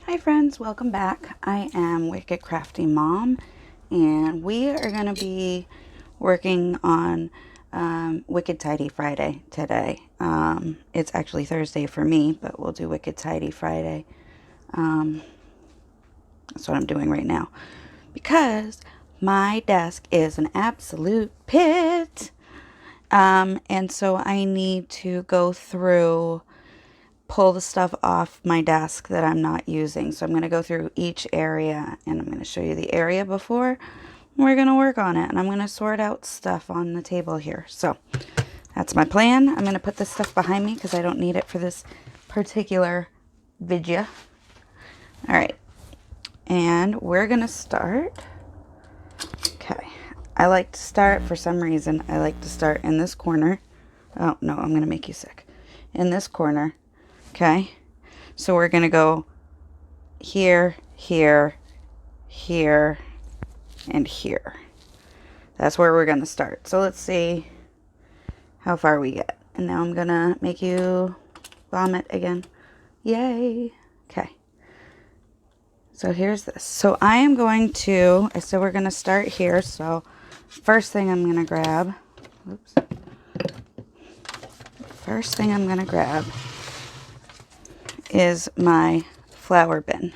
Hi friends, welcome back. I am Wicked Crafty Mom, and we are going to be working on Wicked Tidy Friday today. It's actually Thursday for me, but we'll do Wicked Tidy Friday. That's what I'm doing right now because my desk is an absolute pit. And so I need to go through, pull the stuff off my desk that I'm not using. So I'm going to go through each area and I'm going to show you the area before we're going to work on it. And I'm going to sort out stuff on the table here. So that's my plan. I'm going to put this stuff behind me because I don't need it for this particular video. All right. And we're going to start. Okay. I like to start, for some reason, I like to start in this corner. Oh, no, I'm going to make you sick. In this corner. Okay. So we're going to go here, here, here, and here. That's where we're going to start. So let's see how far we get. And now I'm going to make you vomit again. Yay. Okay. So here's this. So I am going to, so we're going to start here. So first thing I'm going to grab, oops. First thing I'm going to grab is my flower bin.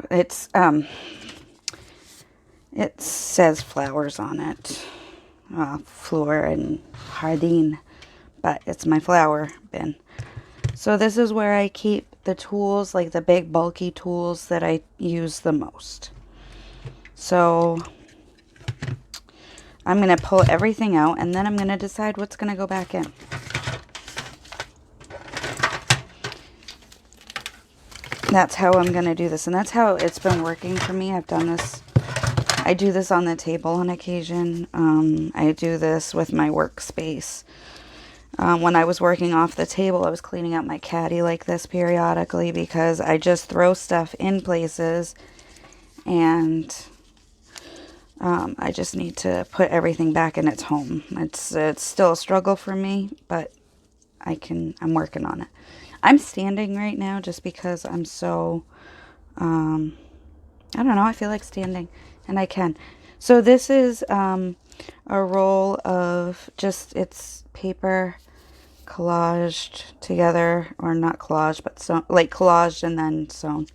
It says flowers on it, Fleur and Jardin, but it's my flower bin. So this is where I keep the tools, like the big bulky tools that I use the most. So I'm going to pull everything out and then I'm going to decide what's going to go back in. That's how I'm going to do this. And that's how it's been working for me. I've done this. I do this on the table on occasion. I do this with my workspace. When I was working off the table, I was cleaning out my caddy like this periodically because I just throw stuff in places and I just need to put everything back in its home. It's still a struggle for me, but I'm working on it. I'm standing right now just because I'm so, I don't know, I feel like standing and I can. So this is a roll of just, it's paper collaged together, or not collaged, but so, like collaged and then sewn.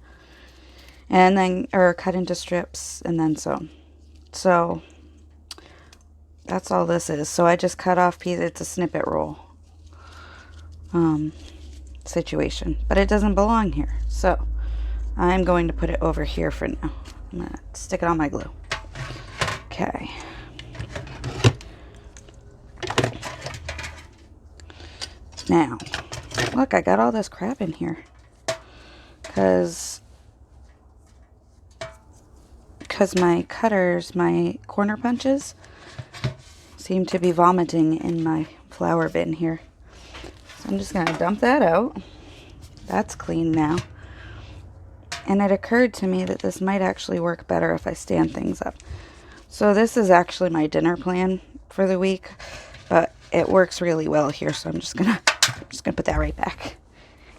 And then, or cut into strips and then sewn. So that's all this is. So I just cut off pieces. It's a snippet roll situation, but it doesn't belong here. So I'm going to put it over here for now. I'm going to stick it on my glue. Okay. Now, look, I got all this crap in here because my cutters, my corner punches, seem to be vomiting in my flower bin here. So I'm just going to dump that out. That's clean now. And it occurred to me that this might actually work better if I stand things up. So this is actually my dinner plan for the week, but it works really well here. So I'm just gonna put that right back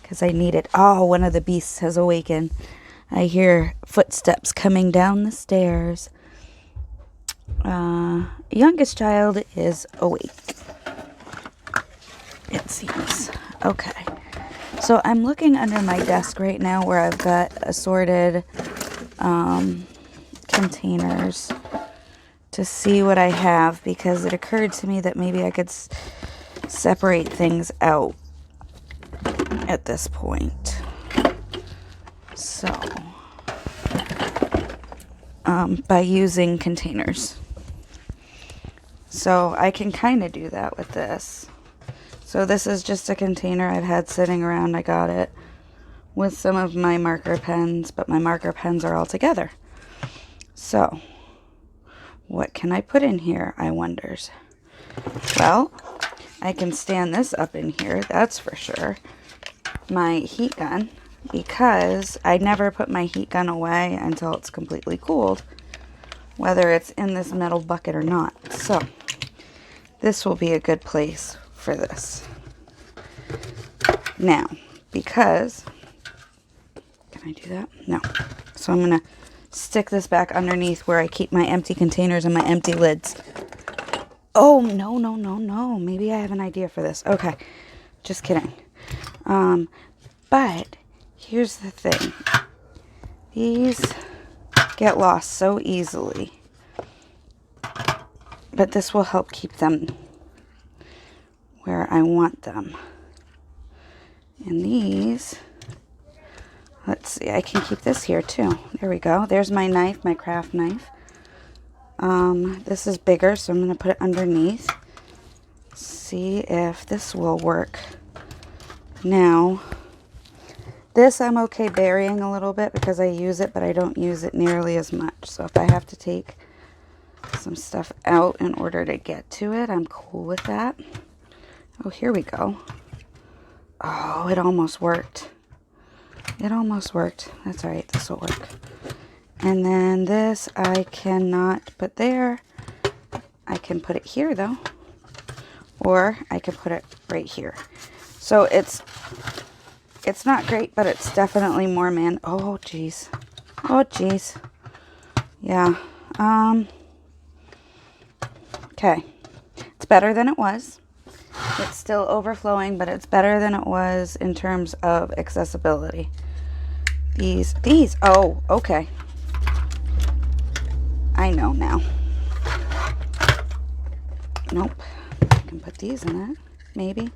because I need it. Oh, one of the beasts has awakened. I hear footsteps coming down the stairs. Youngest child is awake, it seems. Okay. So I'm looking under my desk right now where I've got assorted containers to see what I have, because it occurred to me that maybe I could separate things out at this point. So, by using containers. So I can kind of do that with this. So this is just a container I've had sitting around. I got it with some of my marker pens, but my marker pens are all together. So what can I put in here, I wonders? Well, I can stand this up in here, that's for sure. My heat gun, because I never put my heat gun away until it's completely cooled, whether it's in this metal bucket or not. So this will be a good place for this. Now, because, can Can I do that? No. So I'm going to stick this back underneath where I keep my empty containers and my empty lids. Oh, no, no, no, no. Maybe I have an idea for this. Okay. Just kidding. But here's the thing. These get lost so easily. But this will help keep them where I want them. And these, let's see, I can keep this here too. There we go. There's my knife, my craft knife. This is bigger, so I'm going to put it underneath. See if this will work. Now, this I'm okay burying a little bit because I use it, but I don't use it nearly as much. So if I have to take some stuff out in order to get to it, I'm cool with that. Oh, here we go. Oh, it almost worked. It almost worked. That's all right. This will work. And then this I cannot put there. I can put it here though. Or I can put it right here. So it's not great, but it's definitely more oh geez. Oh geez. Yeah. Okay. It's better than it was. It's still overflowing, but it's better than it was in terms of accessibility. These, oh, okay. I know now. Nope. I can put these in it. Maybe.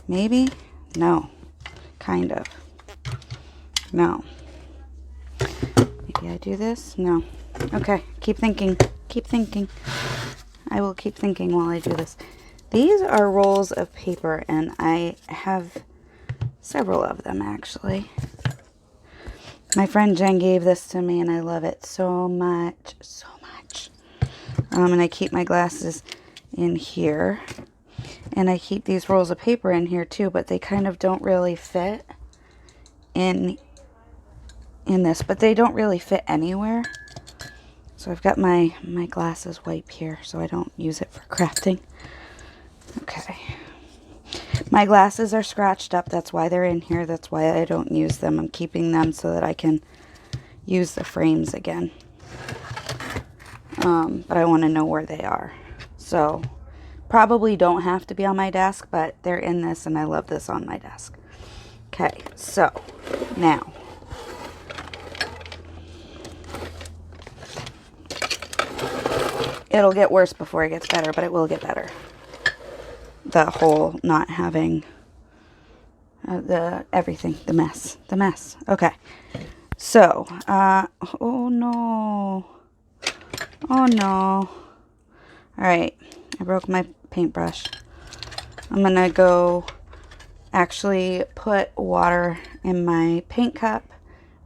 Maybe. No. Kind of. No. Maybe I do this? No. Okay. Keep thinking. Keep thinking. I will keep thinking while I do this. These are rolls of paper, and I have several of them, actually. My friend Jen gave this to me, and I love it so much, so much. And I keep my glasses in here, and I keep these rolls of paper in here, too, but they kind of don't really fit in this, but they don't really fit anywhere. So I've got my glasses wipe here, so I don't use it for crafting. Okay. My glasses are scratched up. That's why they're in here. That's why I don't use them. I'm keeping them so that I can use the frames again. But I want to know where they are. So probably don't have to be on my desk, but they're in this and I love this on my desk. Okay, so now it'll get worse before it gets better, but it will get better. The whole not having the mess. Okay. So, oh no. Oh no. All right. I broke my paintbrush. I'm going to go actually put water in my paint cup,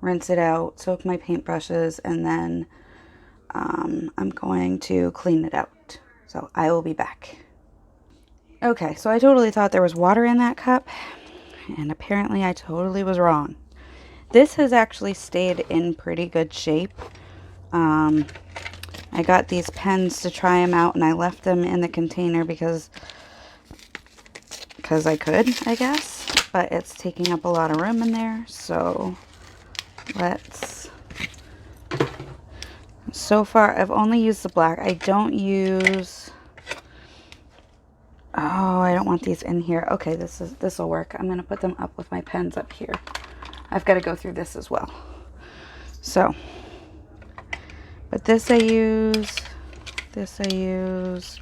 rinse it out, soak my paintbrushes, and then I'm going to clean it out. So I will be back. Okay, so I totally thought there was water in that cup, and apparently I totally was wrong. This has actually stayed in pretty good shape. I got these pens to try them out, and I left them in the container because I could, I guess. But it's taking up a lot of room in there, so let's... So far, I've only used the black. I don't use... Oh, I don't want these in here. Okay, this will work. I'm going to put them up with my pens up here. I've got to go through this as well. So, but this I use. This I use.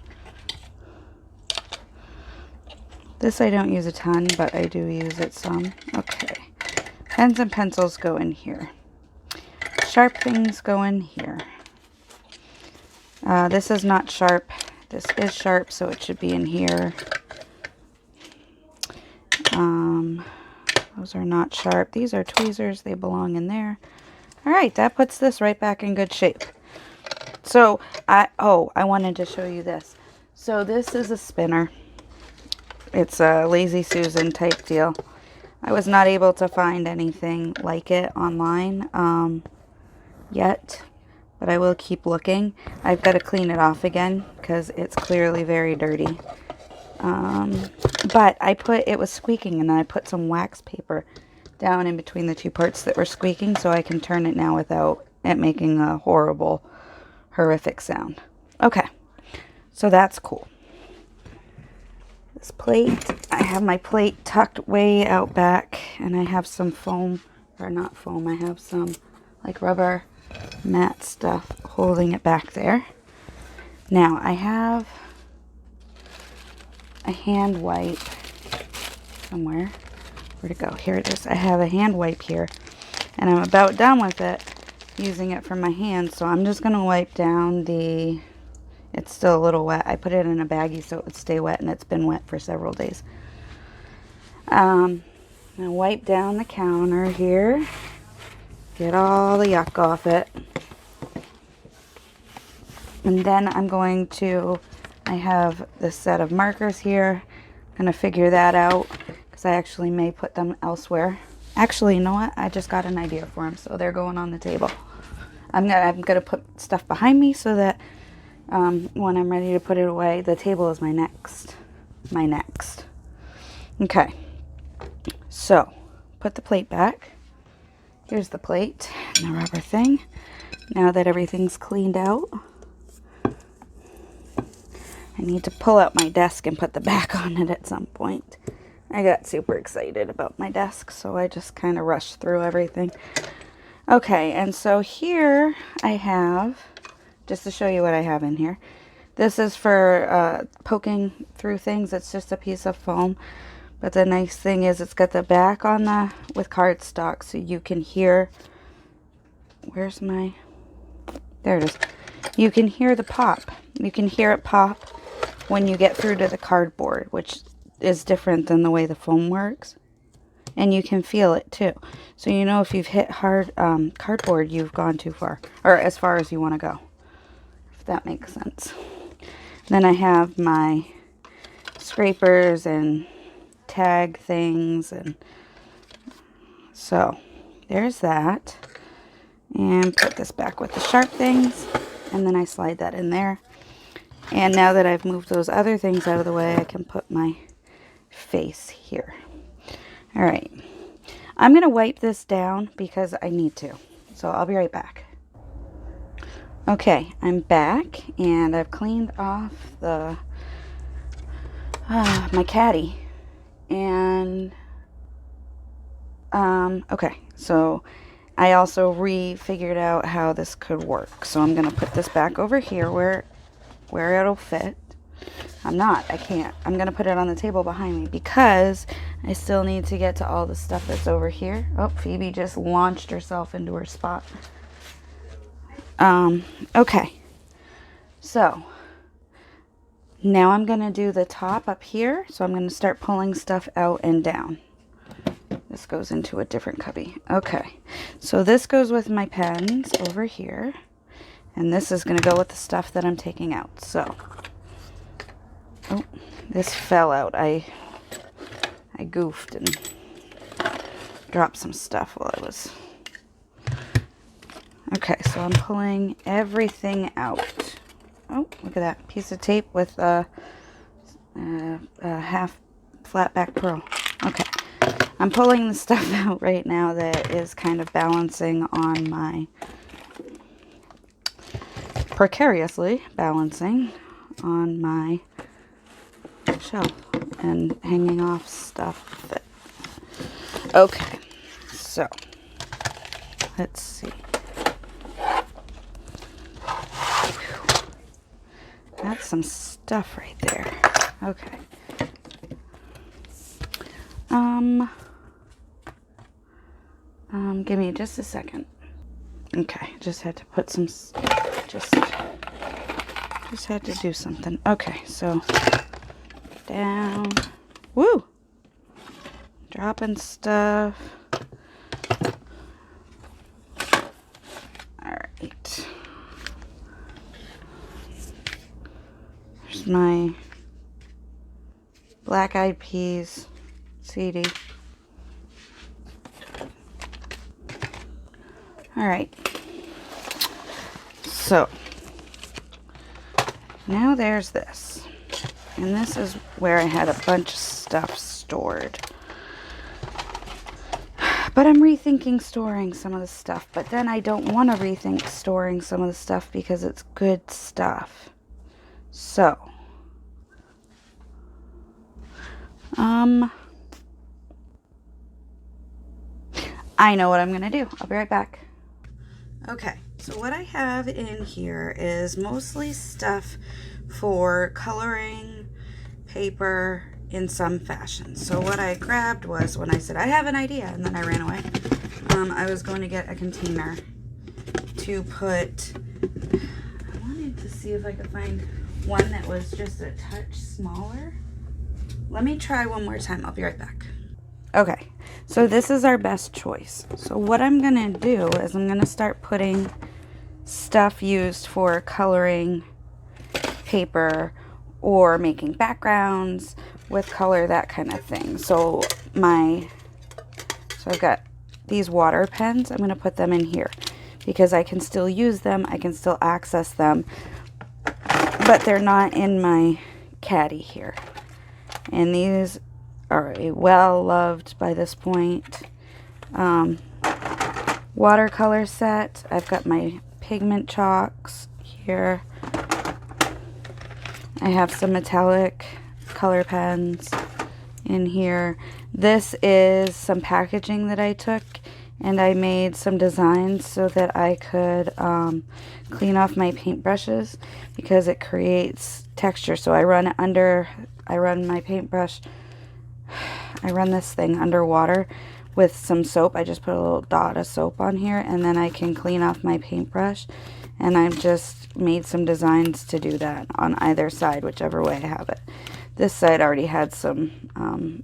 This I don't use a ton, but I do use it some. Okay. Pens and pencils go in here. Sharp things go in here. This is not sharp. This is sharp, so it should be in here. Those are not sharp. These are tweezers. They belong in there. All right, that puts this right back in good shape. So, I wanted to show you this. So this is a spinner. It's a Lazy Susan type deal. I was not able to find anything like it online yet. But I will keep looking. I've got to clean it off again because it's clearly very dirty. But it was squeaking, and then I put some wax paper down in between the two parts that were squeaking, so I can turn it now without it making a horrible, horrific sound. Okay, so that's cool. This plate, I have my plate tucked way out back, and I have some foam, or not foam, I have some like rubber mat stuff holding it back there. Now I have a hand wipe somewhere. Where'd it go? Here it is. I have a hand wipe here, and I'm about done with it, using it for my hands, so I'm just going to wipe down the... It's still a little wet. I put it in a baggie so it would stay wet, and it's been wet for several days. I'm going to wipe down the counter here. Get all the yuck off it. And then I'm going to... I have this set of markers here. I'm going to figure that out, because I actually may put them elsewhere. Actually, you know what? I just got an idea for them, so they're going on the table. I'm gonna put stuff behind me so that when I'm ready to put it away, the table is my next. Okay, so put the plate back. Here's the plate and the rubber thing. Now that everything's cleaned out, I need to pull out my desk and put the back on it at some point. I got super excited about my desk, so I just kind of rushed through everything. Okay, and so here I have, just to show you what I have in here, this is for poking through things. It's just a piece of foam, but the nice thing is it's got the back on the, with cardstock, so you can hear, where's my, there it is. You can hear the pop. You can hear it pop when you get through to the cardboard, which is different than the way the foam works. And you can feel it too. So you know if you've hit hard cardboard, you've gone too far. Or as far as you want to go. If that makes sense. Then I have my scrapers and tag things. And so there's that. And put this back with the sharp things. And then I slide that in there. And now that I've moved those other things out of the way, I can put my face here. All right, I'm going to wipe this down because I need to. So I'll be right back. Okay, I'm back, and I've cleaned off the my caddy. And okay, so I also figured out how this could work. So I'm going to put this back over here where it'll fit. I can't. I'm going to put it on the table behind me because I still need to get to all the stuff that's over here. Oh, Phoebe just launched herself into her spot. Okay. So, now I'm going to do the top up here. So I'm going to start pulling stuff out and down. This goes into a different cubby. Okay. So this goes with my pens over here. And this is going to go with the stuff that I'm taking out. So... Oh, this fell out. I goofed and dropped some stuff while I was... Okay, so I'm pulling everything out. Oh, look at that. Piece of tape with a half flat back pearl. Okay. I'm pulling the stuff out right now that is kind of balancing on my... precariously balancing on my... shelf and hanging off stuff that... Okay, so let's see. That's some stuff right there. Okay. Give me just a second. Okay, just had to put some, just had to do something. Okay, so down. Woo! Dropping stuff. Alright. There's my Black Eyed Peas CD. Alright. So, now there's this. And this is where I had a bunch of stuff stored. But But I'm rethinking storing some of the stuff. But then I don't want to rethink storing some of the stuff because it's good stuff. So, I know what I'm going to do. I'll be right back. Okay, so what I have in here is mostly stuff for coloring paper in some fashion. So what I grabbed was, when I said I have an idea and then I ran away, I was going to get a container to put, I wanted to see if I could find one that was just a touch smaller. Let me try one more time. I'll be right back. Okay, so this is our best choice. So what I'm going to do is I'm going to start putting stuff used for coloring paper or making backgrounds with color, that kind of thing. So I've got these water pens. I'm going to put them in here because I can still use them. I can still access them, but they're not in my caddy here. And these are a well-loved by this point watercolor set. I've got my pigment chalks here. I have some metallic color pens in here. This is some packaging that I took and I made some designs so that I could clean off my paintbrushes because it creates texture. So I run my paintbrush, I run this thing underwater with some soap. I just put a little dot of soap on here and then I can clean off my paintbrush. And I've just made some designs to do that on either side, whichever way I have it. This side already had some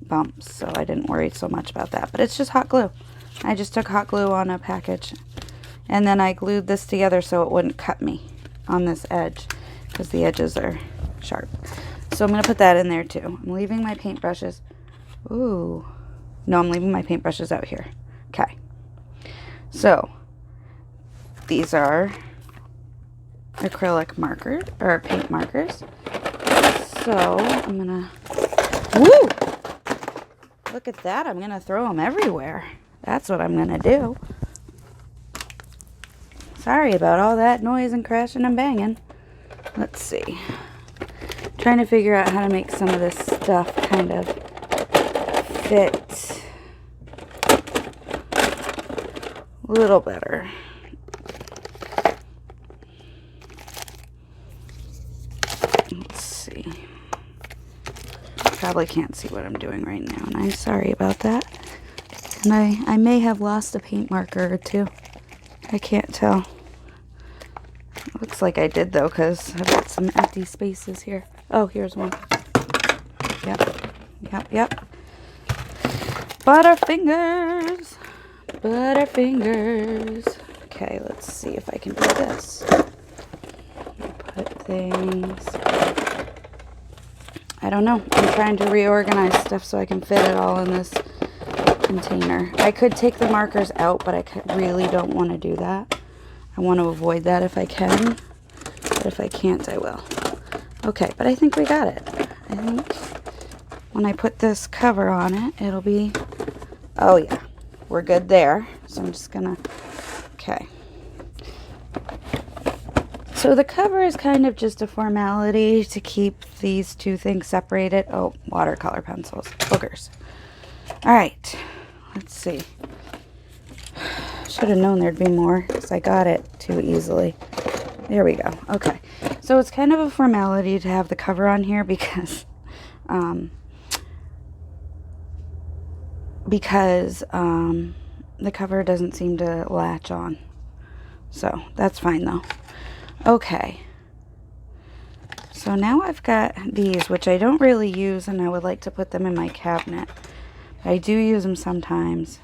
bumps, so I didn't worry so much about that. But it's just hot glue. I just took hot glue on a package. And then I glued this together so it wouldn't cut me on this edge, because the edges are sharp. So I'm going to put that in there too. I'm leaving my paintbrushes. Ooh. No, I'm leaving my paintbrushes out here. Okay. So, these are acrylic marker or paint markers. So I'm gonna, woo! Look at that, I'm gonna throw them everywhere. That's what I'm gonna do. Sorry about all that noise and crashing and banging. Let's see. Trying to figure out how to make some of this stuff kind of fit a little better. Let's see. Probably can't see what I'm doing right now, and I'm sorry about that. And I may have lost a paint marker or two. I can't tell. Looks like I did though, because I've got some empty spaces here. Oh, here's one. Yep. Butterfingers. Butterfingers. Okay, let's see if I can do this. Put things. I don't know. I'm trying to reorganize stuff so I can fit it all in this container. I could take the markers out, but I really don't want to do that. I want to avoid that if I can. But if I can't, I will. Okay, but I think we got it. I think when I put this cover on it, it'll be... Oh, yeah. We're good there. So I'm just gonna... Okay. So the cover is kind of just a formality to keep these two things separated. Oh, watercolor pencils. Boogers. Alright. Let's see. Should have known there'd be more because I got it too easily. There we go. Okay. So it's kind of a formality to have the cover on here because the cover doesn't seem to latch on. So that's fine though. Okay. So now I've got these, which I don't really use, and I would like to put them in my cabinet. I do use them sometimes,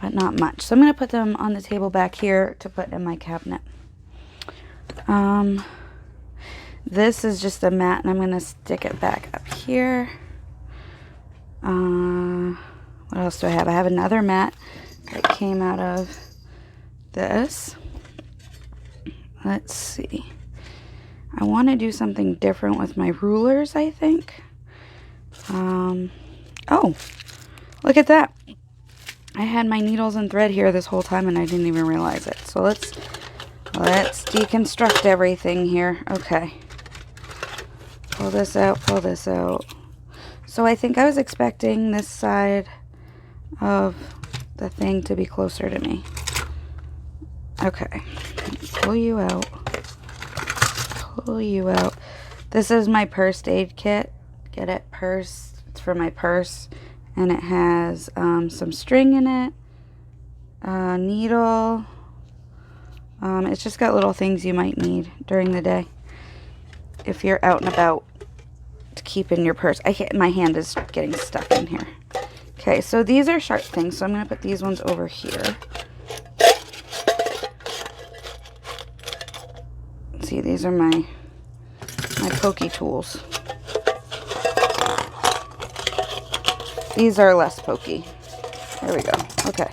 but not much. So I'm going to put them on the table back here to put in my cabinet. This is just a mat, and I'm going to stick it back up here. What else do I have? I have another mat that came out of this. Let's see. I want to do something different with my rulers, I think. Oh, look at that. I had my needles and thread here this whole time and I didn't even realize it. So let's deconstruct everything here. Okay. Pull this out, pull this out. So I think I was expecting this side of the thing to be closer to me. Okay. Pull you out. Pull you out. This is my first aid kit. Get it? Purse. It's for my purse. And it has some string in it. Needle. It's just got little things you might need during the day if you're out and about to keep in your purse. My hand is getting stuck in here. Okay, so these are sharp things, so I'm going to put these ones over here. See, these are my pokey tools. These are less pokey. There we go. Okay.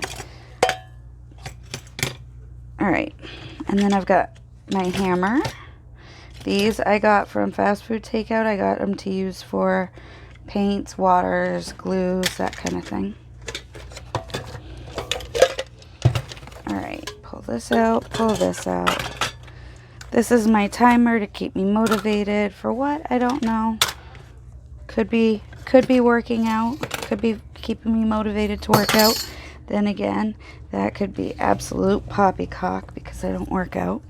Alright. And then I've got my hammer. These I got from fast food takeout. I got them to use for paints, waters, glues, that kind of thing. Alright. Pull this out. Pull this out. This is my timer to keep me motivated. For what? I don't know. Could be working out. Could be keeping me motivated to work out. Then again, that could be absolute poppycock because I don't work out.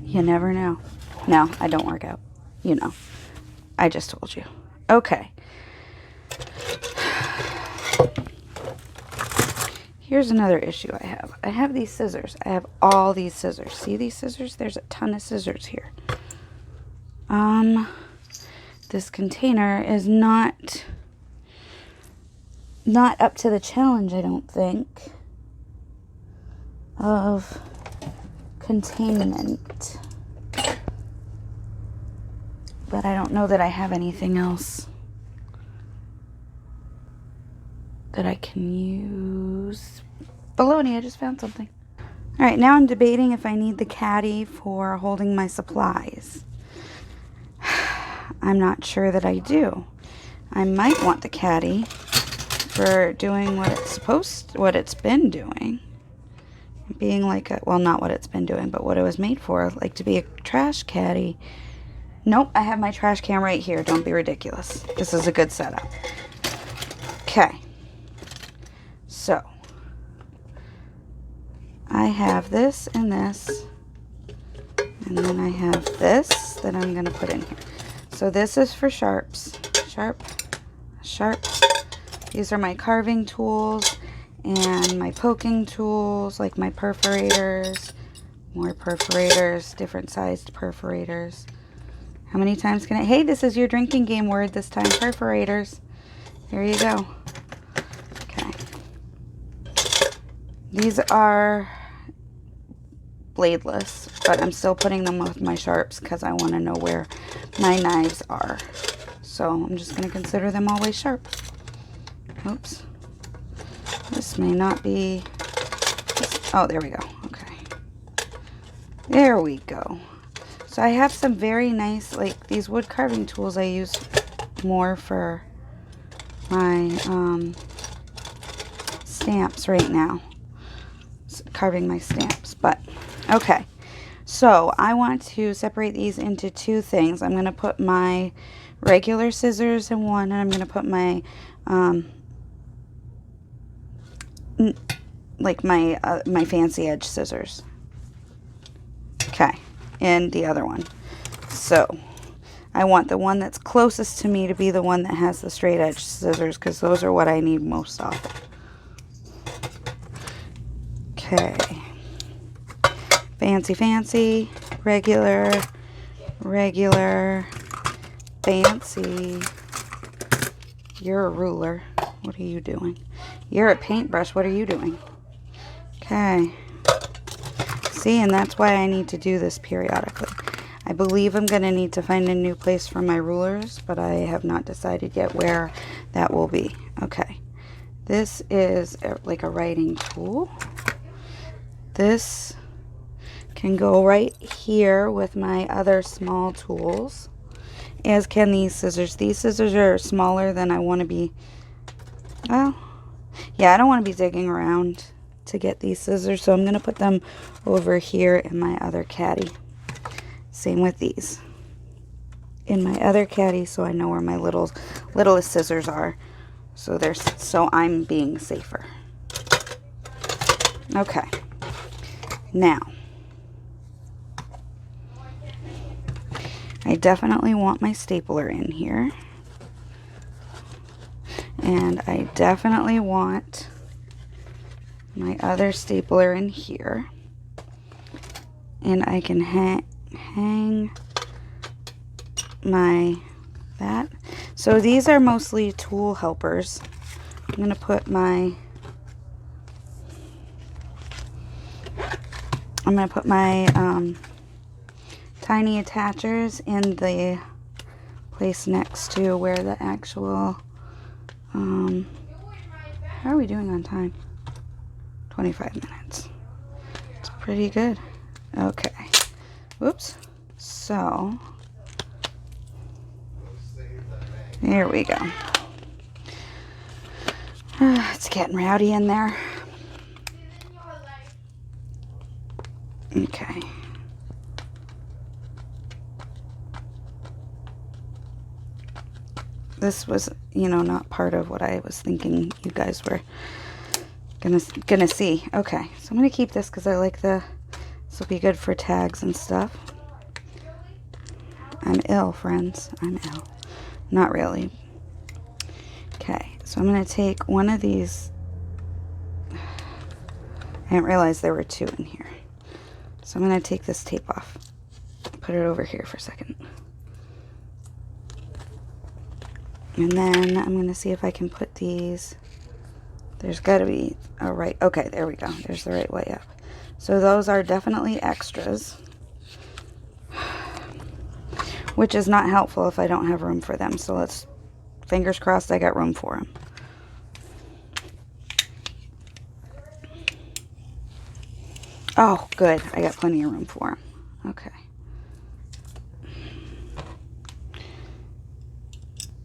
You never know. No, I don't work out. You know. I just told you. Okay. Here's another issue I have. I have these scissors. I have all these scissors. See these scissors? There's a ton of scissors here. This container is not up to the challenge, I don't think, of containment. But I don't know that I have anything else that I can use. Baloney, I just found something. All right, now I'm debating if I need the caddy for holding my supplies. I'm not sure that I do. I might want the caddy for doing what it's been doing. Being like well, not what it's been doing, but what it was made for, like to be a trash caddy. Nope, I have my trash can right here. Don't be ridiculous. This is a good setup. Okay. So, I have this and this. And then I have this that I'm going to put in here. So this is for sharps. Sharp. Sharp. These are my carving tools and my poking tools, like my perforators. More perforators, different sized perforators. How many times can I... Hey, this is your drinking game word this time. Perforators. There you go. Okay. These are bladeless, but I'm still putting them with my sharps because I want to know where my knives are. So I'm just going to consider them always sharp. Oops. This may not be... Oh, there we go. Okay. There we go. So I have some very nice, like these wood carving tools I use more for my stamps right now. Carving my stamps, but okay. So I want to separate these into two things. I'm going to put my regular scissors in one, and I'm going to put my my fancy edge scissors. Okay, in the other one. So I want the one that's closest to me to be the one that has the straight edge scissors, because those are what I need most often. Okay. Fancy, fancy, regular, regular, fancy. You're a ruler. What are you doing? You're a paintbrush. What are you doing? Okay. See, and that's why I need to do this periodically. I believe I'm going to need to find a new place for my rulers, but I have not decided yet where that will be. Okay. This is like a writing tool. This can go right here with my other small tools, as can these scissors. These scissors are smaller than I want to be. Well, Yeah, I don't want to be digging around to get these scissors, so I'm going to put them over here in my other caddy. Same with these. In my other caddy, so I know where my littlest scissors are. So I'm being safer. Okay. Now, I definitely want my stapler in here. And I definitely want my other stapler in here. And I can hang that. So these are mostly tool helpers. I'm going to put my tiny attachers in the place next to where the actual, how are we doing on time? 25 minutes. It's pretty good. Okay. Whoops. So, there we go. It's getting rowdy in there. Okay. This was, not part of what I was thinking you guys were gonna see. Okay, so I'm gonna keep this because I like this will be good for tags and stuff. I'm ill, friends. I'm ill. Not really. Okay, so I'm gonna take one of these. I didn't realize there were two in here. So I'm gonna take this tape off. Put it over here for a second. And then I'm going to see if I can put these. There's got to be a right. Okay, there we go. There's the right way up. So those are definitely extras. Which is not helpful if I don't have room for them. So let's, fingers crossed I got room for them. Oh, good. I got plenty of room for them. Okay.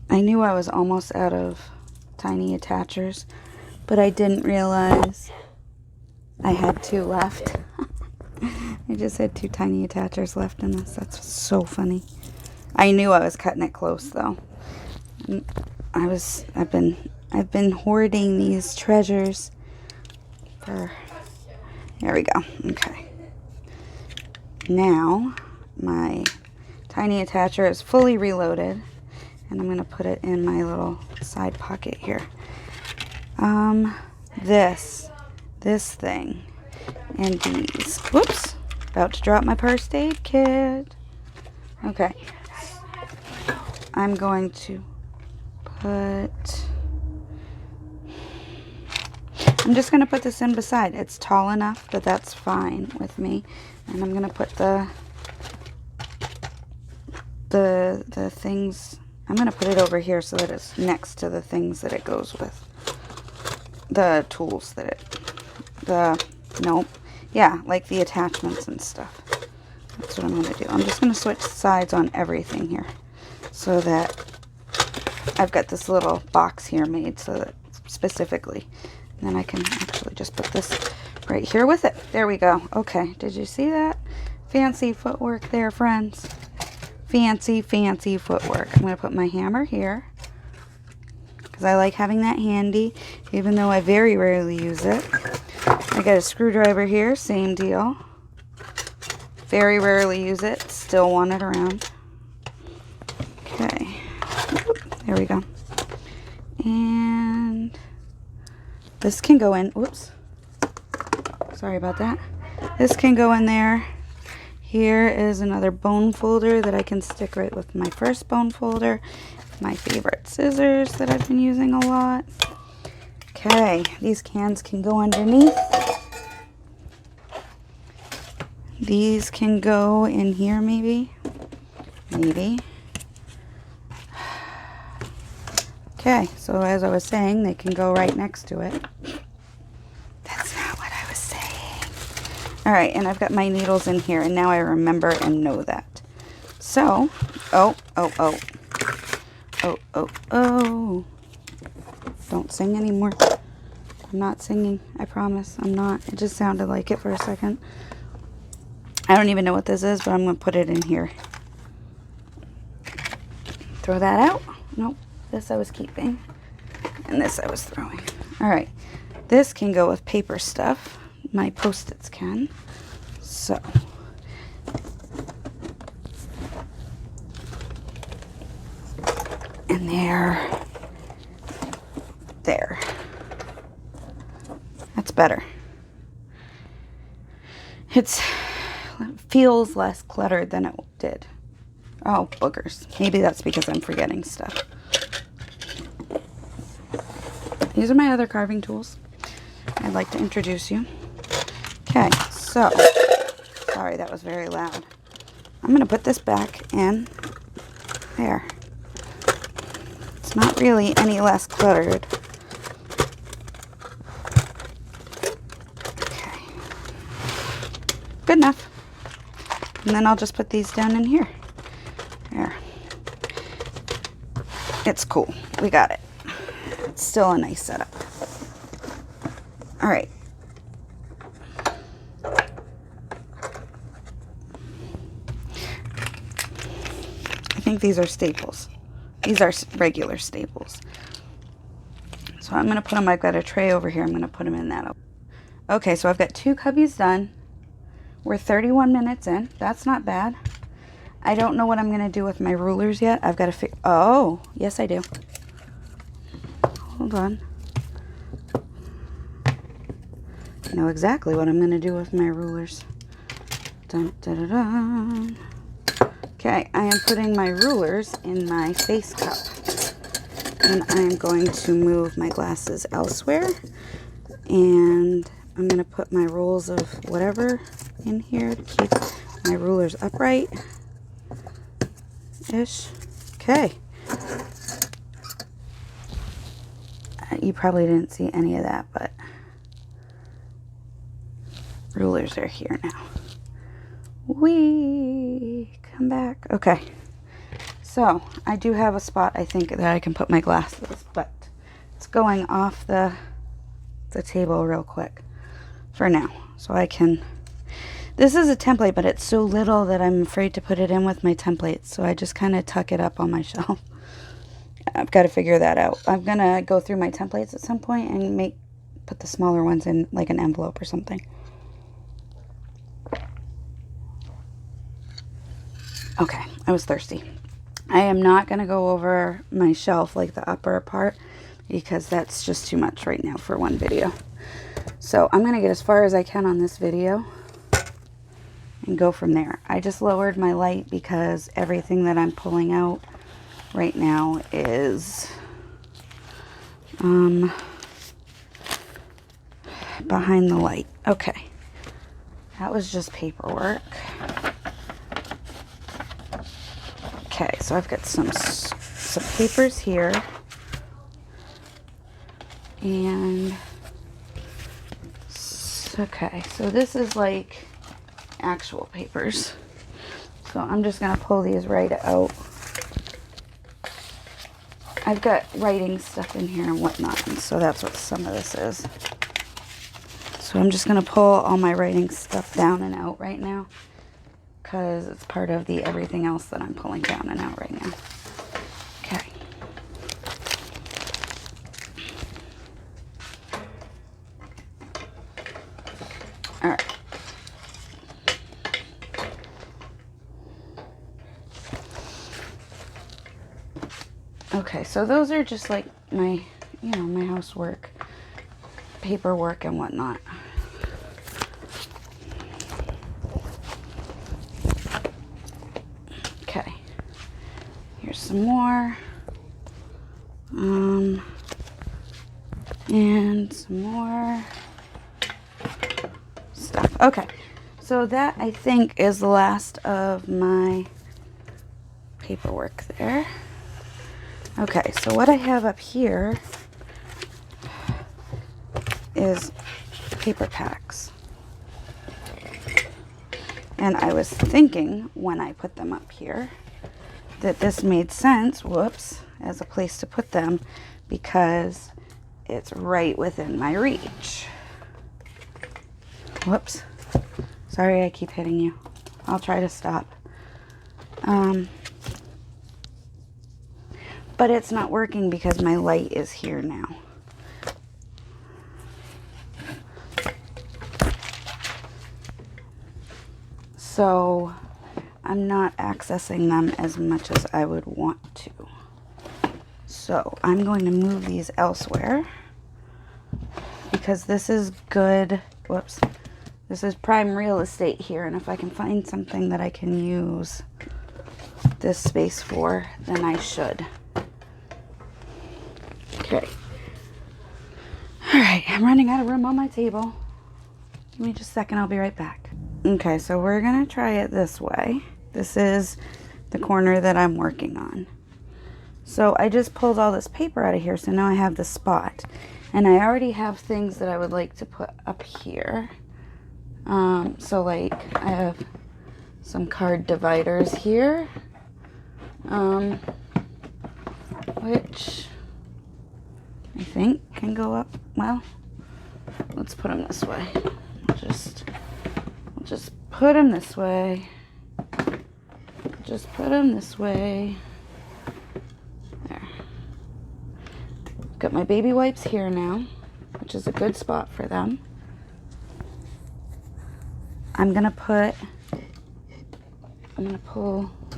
I knew I was almost out of tiny attachers, but I didn't realize I had two left. I just had two tiny attachers left in this. That's so funny. I knew I was cutting it close though. I've been hoarding these treasures for, there we go. Okay. Now my tiny attacher is fully reloaded. And I'm going to put it in my little side pocket here. This thing, and these. Whoops. About to drop my first aid kit. Okay. I'm going to I'm just going to put this in beside. It's tall enough that that's fine with me. And I'm going to put the things... I'm going to put it over here so that it's next to the things that it goes with. The tools that like the attachments and stuff. That's what I'm going to do. I'm just going to switch sides on everything here. So that I've got this little box here made so that specifically. And then I can actually just put this right here with it. There we go. Okay, did you see that? Fancy footwork there, friends. Fancy footwork. I'm going to put my hammer here because I like having that handy, even though I very rarely use it. I got a screwdriver here, same deal. Very rarely use it, still want it around. Okay, there we go. And this can go in, whoops, sorry about that. This can go in there. Here is another bone folder that I can stick right with my first bone folder. My favorite scissors that I've been using a lot. Okay, these cans can go underneath. These can go in here maybe. Maybe. Okay, so as I was saying, they can go right next to it. That's not what I was saying. All right, and I've got my needles in here, and now I remember and know that. So, oh. Don't sing anymore. I'm not singing. I promise. I'm not. It just sounded like it for a second. I don't even know what this is, but I'm going to put it in here. Throw that out. Nope. This I was keeping. And this I was throwing. All right. This can go with paper stuff. My Post-its can. So. And there. There. That's better. It feels less cluttered than it did. Oh, boogers. Maybe that's because I'm forgetting stuff. These are my other carving tools. I'd like to introduce you. Okay, so, sorry that was very loud. I'm going to put this back in there. It's not really any less cluttered. Okay. Good enough. And then I'll just put these down in here. There. It's cool. We got it. It's still a nice setup. All right. I think these are staples. These are regular staples. So I'm going to put them, I've got a tray over here. I'm going to put them in that. Okay, so I've got 2 cubbies done. We're 31 minutes in. That's not bad. I don't know what I'm going to do with my rulers yet. I've got to figure... Oh, yes I do. Hold on. I know exactly what I'm going to do with my rulers. Dun, dun, dun, dun. Okay, I am putting my rulers in my face cup. And I'm going to move my glasses elsewhere. And I'm going to put my rolls of whatever in here to keep my rulers upright. Ish. Okay. You probably didn't see any of that, but rulers are here now. Whee! Come back. Okay. So, I do have a spot, I think, that I can put my glasses, but it's going off the table real quick for now. So I can... This is a template, but it's so little that I'm afraid to put it in with my templates. So I just kind of tuck it up on my shelf. I've got to figure that out. I'm going to go through my templates at some point and put the smaller ones in like an envelope or something. Okay, I was thirsty. I am not going to go over my shelf, like the upper part, because that's just too much right now for one video. So I'm going to get as far as I can on this video and go from there. I just lowered my light because everything that I'm pulling out right now is behind the light. Okay, that was just paperwork. Okay, so I've got some papers here, and okay, so this is like actual papers. So I'm just gonna pull these right out. I've got writing stuff in here and whatnot, and so that's what some of this is. So I'm just gonna pull all my writing stuff down and out right now, because it's part of the everything else that I'm pulling down and out right now. Okay. All right. Okay, so those are just like my, my housework, paperwork and whatnot. Okay, here's some more, and some more stuff. Okay, so that I think is the last of my paperwork there. Okay, so what I have up here is paper packs. And I was thinking when I put them up here that this made sense, whoops, as a place to put them, because it's right within my reach. Whoops. Sorry I keep hitting you. I'll try to stop. But it's not working because my light is here now. So I'm not accessing them as much as I would want to. So I'm going to move these elsewhere because this is good. Whoops. This is prime real estate here, and if I can find something that I can use this space for, then I should. Okay. All right, I'm running out of room on my table. Give me just a second, I'll be right back. Okay, so we're gonna try it this way. This is the corner that I'm working on. So I just pulled all this paper out of here, so now I have the spot. And I already have things that I would like to put up here. So like I have some card dividers here, which I think can go up. Well, let's put them this way. We'll just put them this way. Just put them this way. There. Got my baby wipes here now, which is a good spot for them. I'm gonna pull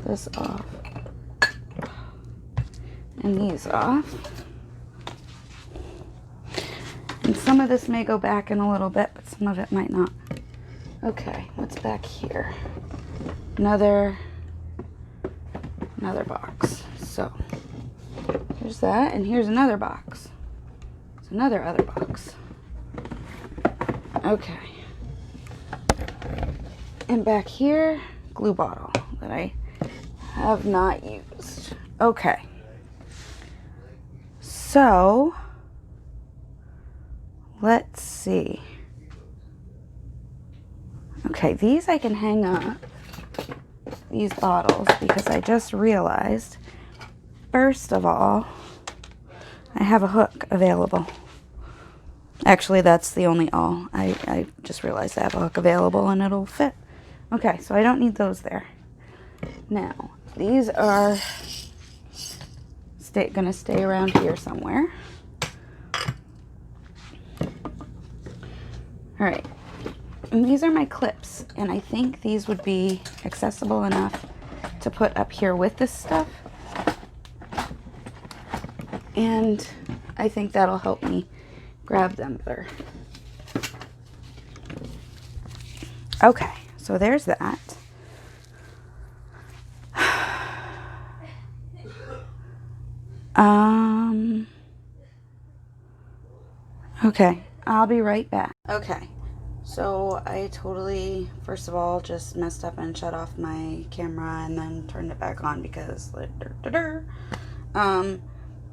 this off and these off. And some of this may go back in a little bit, but some of it might not. Okay, what's back here? Another box. So here's that, and here's another box. It's another other box. Okay. And back here, glue bottle that I have not used. Okay. So let's see. Okay, these I can hang up, these bottles, because I just realized, first of all, I have a hook available. Actually, that's the only all. I just realized I have a hook available and it'll fit. Okay, so I don't need those there. Now, these are gonna stay around here somewhere. All right, and these are my clips, and I think these would be accessible enough to put up here with this stuff. And I think that'll help me grab them better. Okay, so there's that. Okay, I'll be right back. Okay, so I totally, first of all, just messed up and shut off my camera and then turned it back on because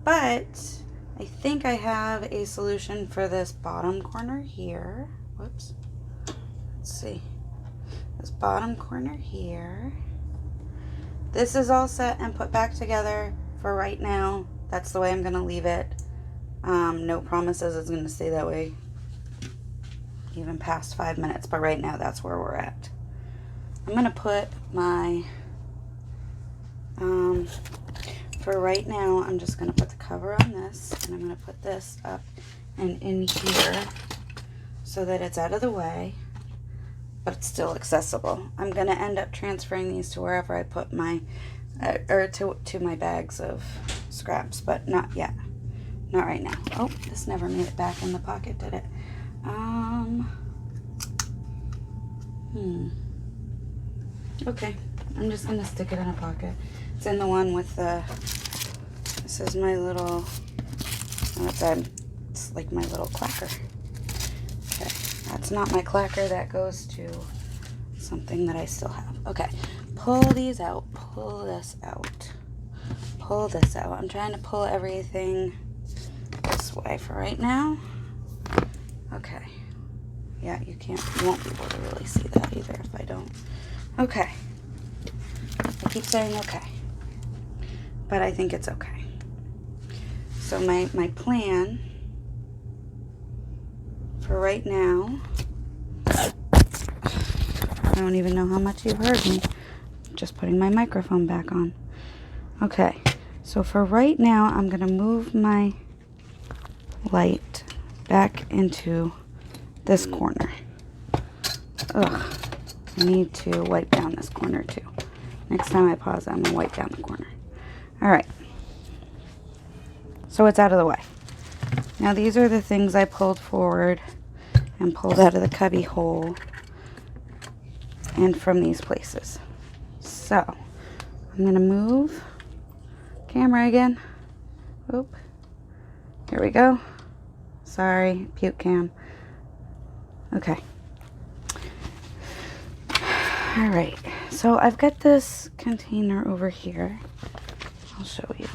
but I think I have a solution for this bottom corner here. Whoops. Let's see. This bottom corner here. This is all set and put back together for right now. That's the way I'm going to leave it. No promises it's going to stay that way even past 5 minutes, but right now that's where we're at. I'm going to put my, for right now, I'm just going to put the cover on this, and I'm going to put this up and in here so that it's out of the way, but it's still accessible. I'm going to end up transferring these to wherever I put my, or to my bags of scraps, but not yet. Not right now. Oh, this never made it back in the pocket, did it? Okay, I'm just gonna stick it in a pocket. It's in the one with the, this is my little, it's like my little clacker. Okay, that's not my clacker, that goes to something that I still have. Okay, pull these out, pull this out, pull this out. I'm trying to pull everything this way for right now. Okay. Yeah, you won't be able to really see that either if I don't. Okay. I keep saying okay, but I think it's okay. So my plan for right now, I don't even know how much you've heard me. Just putting my microphone back on. Okay, so for right now, I'm going to move my light back into this corner. Ugh, I need to wipe down this corner too. Next time I pause, I'm going to wipe down the corner. All right, so it's out of the way. Now these are the things I pulled forward and pulled out of the cubby hole and from these places. So I'm going to move camera again. Oop. Here we go. Sorry, puke cam. Okay. All right. So I've got this container over here. I'll show you.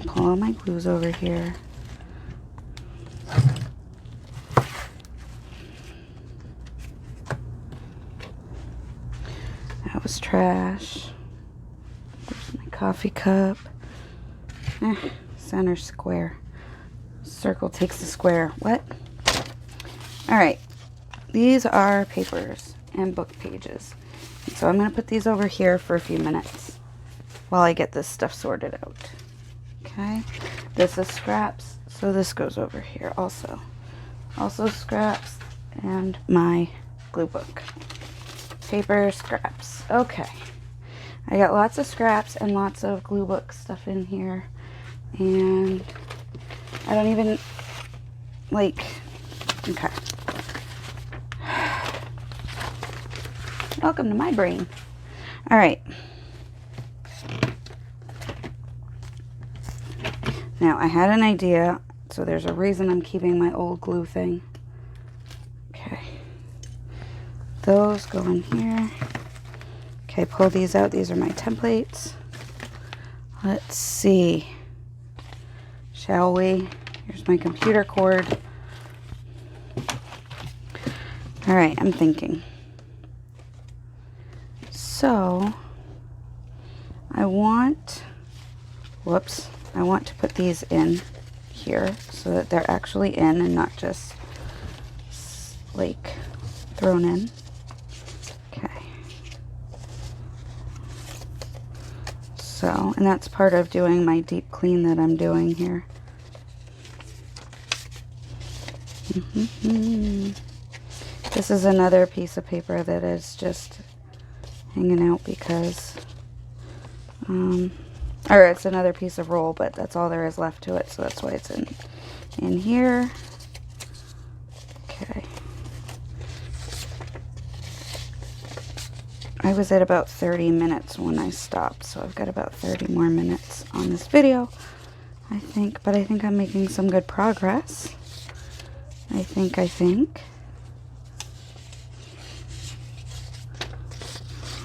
Pull all my glues over here. That was trash. There's my coffee cup. Center square. Circle takes the square. What? All right. These are papers and book pages. So I'm going to put these over here for a few minutes while I get this stuff sorted out. Okay. This is scraps, so this goes over here also. Also scraps and my glue book. Paper, scraps. Okay. I got lots of scraps and lots of glue book stuff in here. And I don't even, like, okay. Welcome to my brain. All right. Now, I had an idea, so there's a reason I'm keeping my old glue thing. Okay. Those go in here. Okay, pull these out. These are my templates. Let's see. Shall we? Here's my computer cord. All right, I'm thinking. So, I want to put these in here so that they're actually in and not just like thrown in. Okay. So, and that's part of doing my deep clean that I'm doing here. This is another piece of paper that is just hanging out because, or it's another piece of roll, but that's all there is left to it, so that's why it's in here. Okay. I was at about 30 minutes when I stopped, so I've got about 30 more minutes on this video, I think, but I think I'm making some good progress. I think.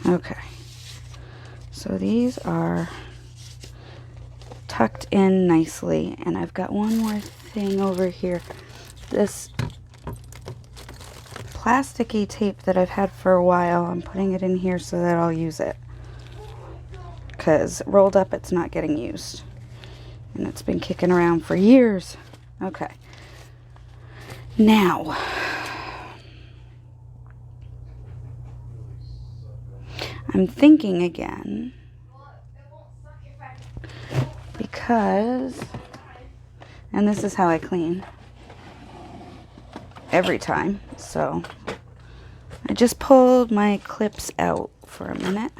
Okay. So these are tucked in nicely, and I've got one more thing over here. This plasticky tape that I've had for a while, I'm putting it in here so that I'll use it, because rolled up it's not getting used, and it's been kicking around for years. Okay, now I'm thinking again, because, and this is how I clean every time, so I just pulled my clips out for a minute,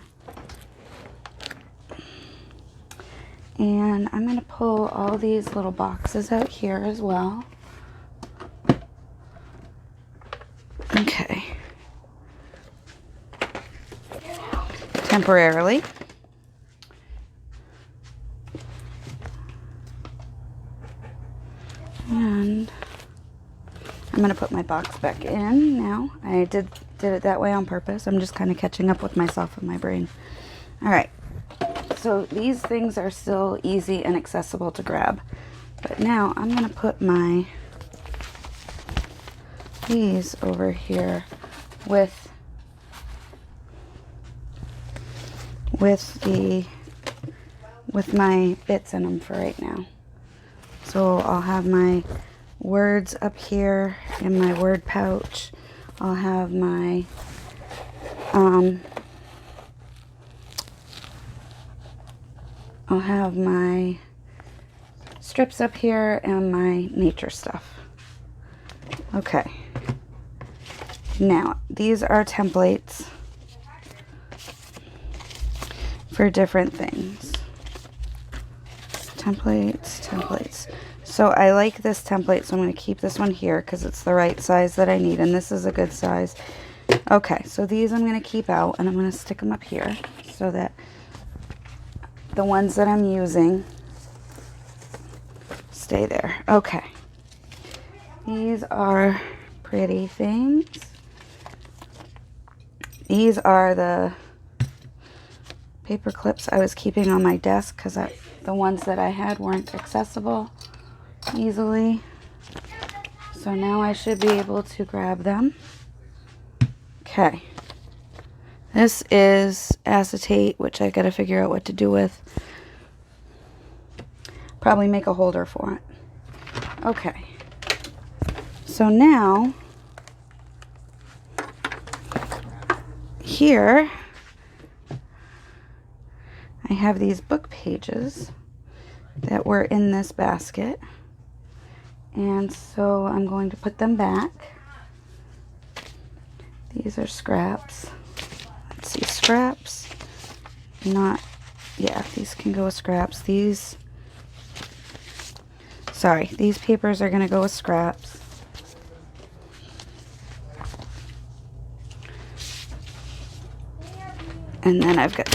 and I'm going to pull all these little boxes out here as well. Okay. Temporarily. And I'm going to put my box back in now. I did it that way on purpose. I'm just kind of catching up with myself and my brain. All right. So these things are still easy and accessible to grab. But now I'm going to put these over here with my bits in them for right now. So I'll have my words up here in my word pouch. I'll have my strips up here and my nature stuff. Okay. Now, these are templates for different things. Templates. So I like this template, so I'm going to keep this one here because it's the right size that I need, and this is a good size. Okay, so these I'm going to keep out, and I'm going to stick them up here so that the ones that I'm using stay there. Okay. These are pretty things. These are the paper clips I was keeping on my desk because the ones that I had weren't accessible easily. So now I should be able to grab them. Okay. This is acetate, which I gotta figure out what to do with. Probably make a holder for it. Okay. So now, here, I have these book pages that were in this basket. And so I'm going to put them back. These are scraps. Let's see, scraps. These can go with scraps. These papers are going to go with scraps. And then I've got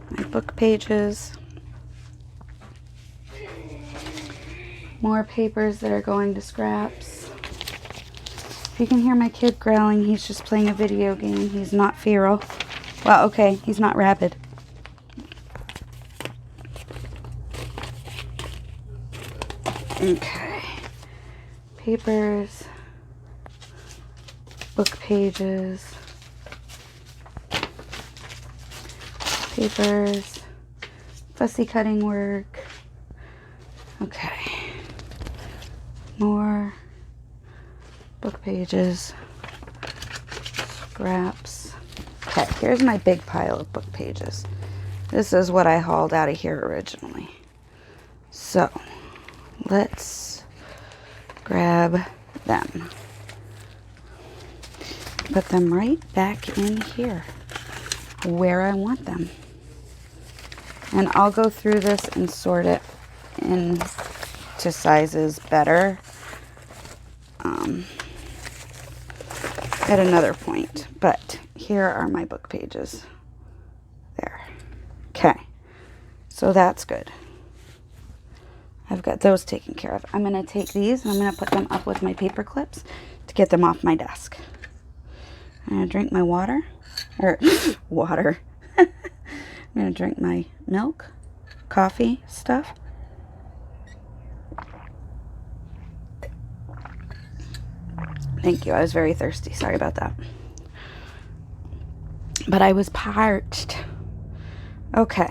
my book pages. More papers that are going to scraps. If you can hear my kid growling, he's just playing a video game. He's not feral. Well, okay, he's not rabid. Okay. Papers. Book pages. Papers. Fussy cutting work. Okay. More book pages, scraps. Okay, here's my big pile of book pages. This is what I hauled out of here originally. So, let's grab them. Put them right back in here where I want them. And I'll go through this and sort it into sizes better at another point. But here are my book pages. There. Okay. So that's good. I've got those taken care of. I'm going to take these and I'm going to put them up with my paper clips to get them off my desk. I'm going to drink my water. Water. I'm going to drink my milk, coffee stuff. Thank you. I was very thirsty. Sorry about that. But I was parched. Okay.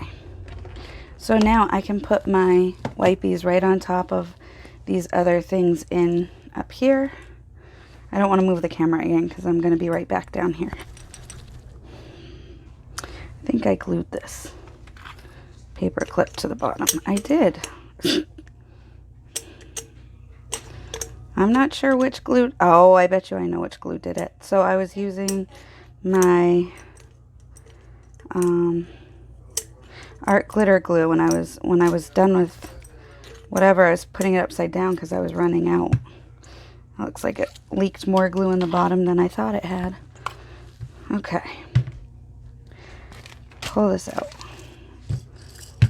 So now I can put my wipies right on top of these other things in up here. I don't want to move the camera again because I'm going to be right back down here. I think I glued this paper clip to the bottom. I did. I'm not sure which glue. Oh, I bet you I know which glue did it. So I was using my art glitter glue when I was done with whatever. I was putting it upside down because I was running out. It looks like it leaked more glue in the bottom than I thought it had. Okay. Pull this out.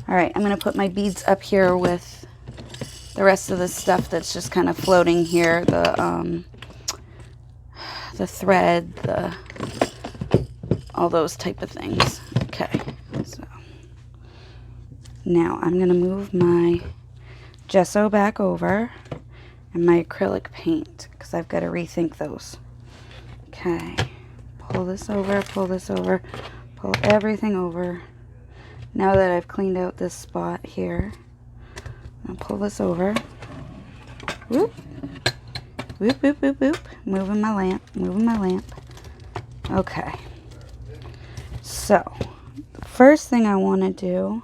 All right, I'm going to put my beads up here with the rest of the stuff that's just kind of floating here. The thread, all those type of things. Okay, so now I'm going to move my gesso back over and my acrylic paint because I've got to rethink those. Okay, pull this over, pull everything over. Now that I've cleaned out this spot here, I'll pull this over. Whoop. Whoop, whoop, whoop, whoop. Moving my lamp, moving my lamp. Okay. So, the first thing I want to do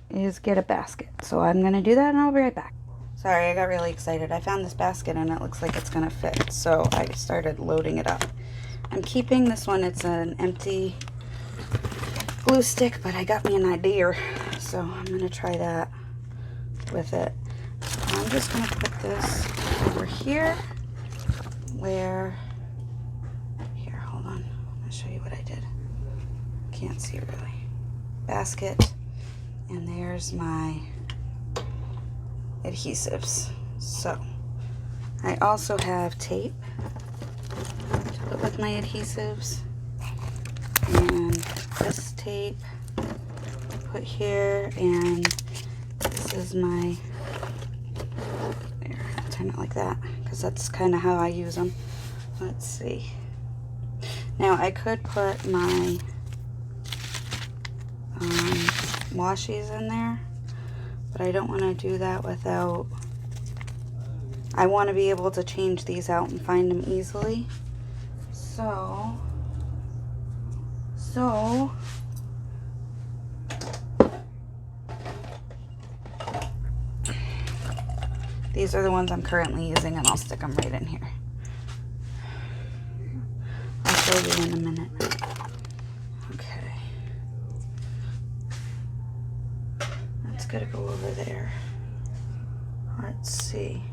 is get a basket. So I'm going to do that and I'll be right back. Sorry, I got really excited. I found this basket and it looks like it's going to fit. So I started loading it up. I'm keeping this one. It's an empty glue stick, but I got me an idea. So I'm going to try that with it. I'm just going to put this over here where, here, hold on. I'm going to show you what I did. Can't see it really. Basket, and there's my adhesives. So I also have tape to put with my adhesives, and this tape put here, and this is my, there, I'll turn it like that because that's kind of how I use them. Let's see. Now I could put my washies in there, but I don't want to do that without, I want to be able to change these out and find them easily. So these are the ones I'm currently using, and I'll stick them right in here. I'll show you in a minute. Okay. That's gotta go over there. Let's see.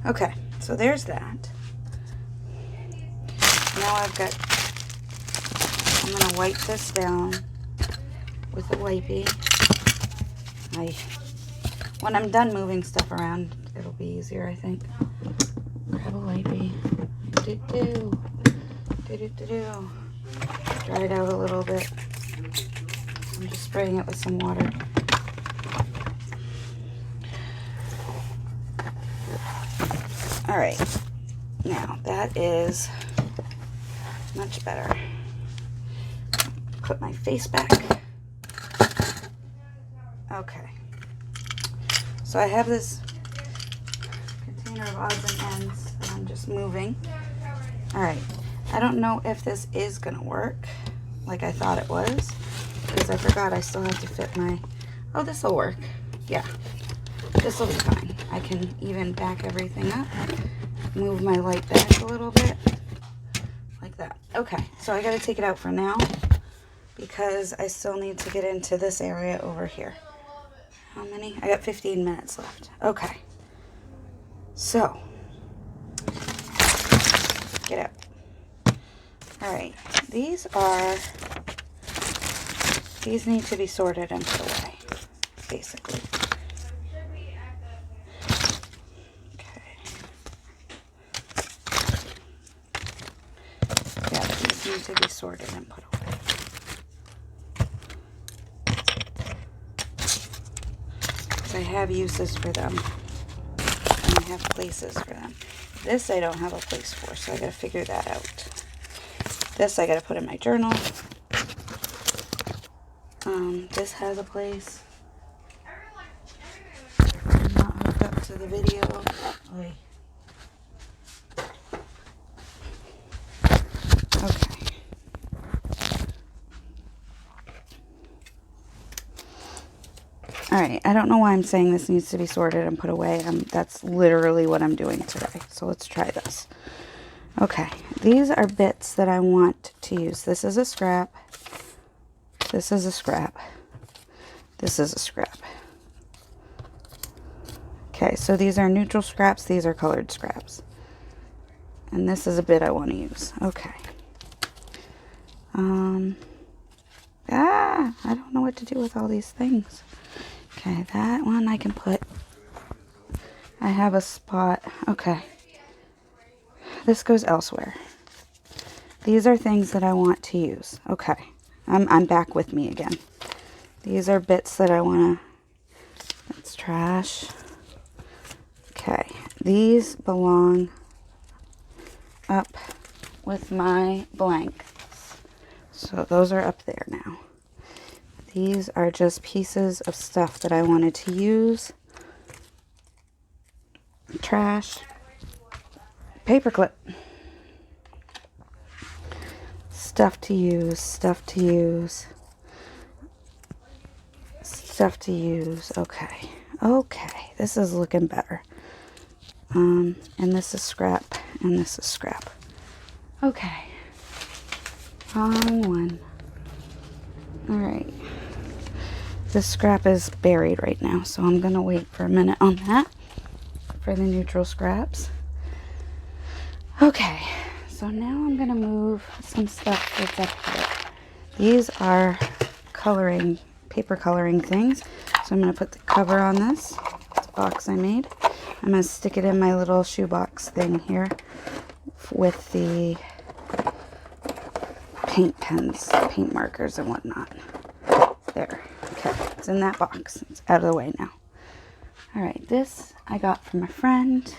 Okay, so there's that. Now I'm gonna wipe this down with a wipey. When I'm done moving stuff around, it'll be easier, I think. Grab a wipey. Dry it out a little bit. I'm just spraying it with some water. All right, now that is much better. Put my face back. Okay, so I have this container of odds and ends that I'm just moving. All right, I don't know if this is gonna work like I thought it was, because I forgot I still have to fit my, oh, this will work. Yeah, this will be fine. I can even back everything up, move my light back a little bit, like that. Okay, so I gotta take it out for now because I still need to get into this area over here. How many? I got 15 minutes left. Okay, so get out. All right, these need to be sorted and put away, basically. Okay. Yeah, these need to be sorted and put away. I have uses for them, and I have places for them. This I don't have a place for, so I gotta figure that out. This I gotta put in my journal. This has a place. I'm not hooked up to the video. Oy. Okay. Alright, I don't know why I'm saying this needs to be sorted and put away. That's literally what I'm doing today. So let's try this. Okay, these are bits that I want to use. This is a scrap. This is a scrap. This is a scrap. Okay, so these are neutral scraps. These are colored scraps. And this is a bit I want to use. Okay. I don't know what to do with all these things. Okay, that one I can put. I have a spot. Okay. This goes elsewhere. These are things that I want to use. Okay. I'm back with me again. These are bits that I want to... That's trash. Okay. These belong up with my blanks. So those are up there now. These are just pieces of stuff that I wanted to use. Trash. Paperclip. Stuff to use, stuff to use. Stuff to use. Okay. Okay. This is looking better. And this is scrap, and this is scrap. Okay. Wrong one. Alright. This scrap is buried right now, so I'm going to wait for a minute on that for the neutral scraps. Okay. So now I'm going to move some stuff that's up here. These are coloring, paper coloring things. So I'm going to put the cover on this. It's a box I made. I'm going to stick it in my little shoebox thing here with the paint pens, paint markers and whatnot. There. Okay. It's in that box. It's out of the way now. Alright, this I got from a friend.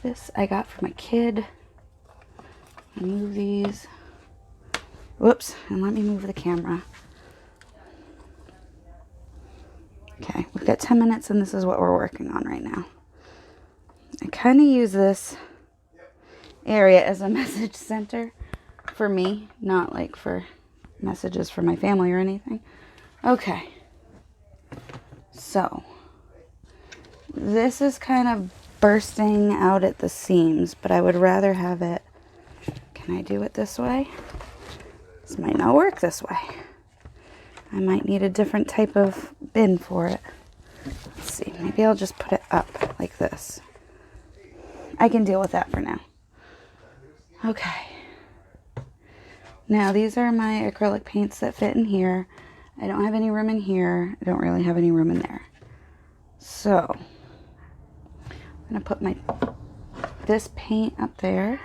This I got from a kid. Move these. Whoops. And let me move the camera. Okay, we've got 10 minutes and this is what we're working on right now. I kind of use this area as a message center for me, not like for messages for my family or anything. Okay. So, this is kind of bursting out at the seams, but I would rather have it. Can I do it this way? This might not work this way. I might need a different type of bin for it. Let's see, maybe I'll just put it up like this. I can deal with that for now. Okay. Now these are my acrylic paints that fit in here. I don't have any room in here. I don't really have any room in there. So, I'm going to put this paint up there.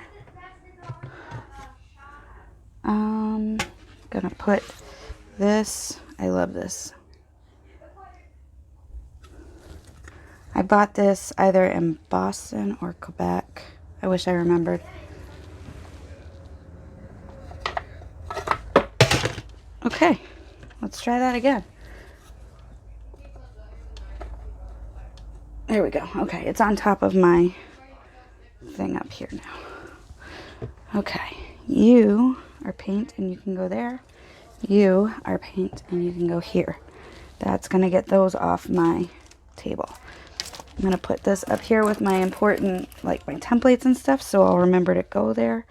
Gonna put this, I love this. I bought this either in Boston or Quebec. I wish I remembered. Okay, let's try that again. There we go. Okay, it's on top of my thing up here now. Okay, you are paint and you can go there. You are paint and you can go here. That's going to get those off my table. I'm going to put this up here with my important, like my templates and stuff, so I'll remember to go there.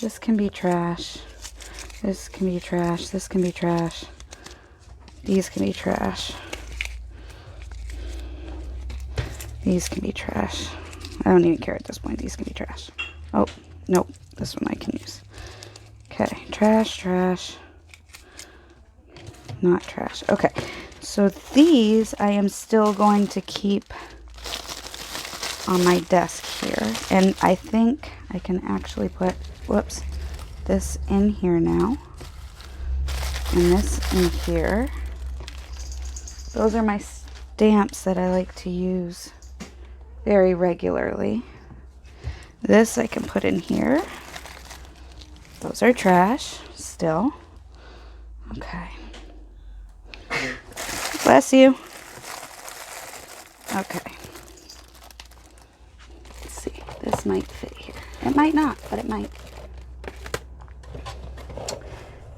This can be trash. This can be trash. This can be trash. These can be trash. These can be trash. I don't even care at this point. These can be trash. Oh, nope. This one I can use. Okay, trash, trash. Not trash. Okay, so these I am still going to keep on my desk here. And I think I can actually put, whoops, this in here now. And this in here. Those are my stamps that I like to use very regularly. This I can put in here. Those are trash still. Okay. Bless you. Okay. Let's see. This might fit here. It might not, but it might.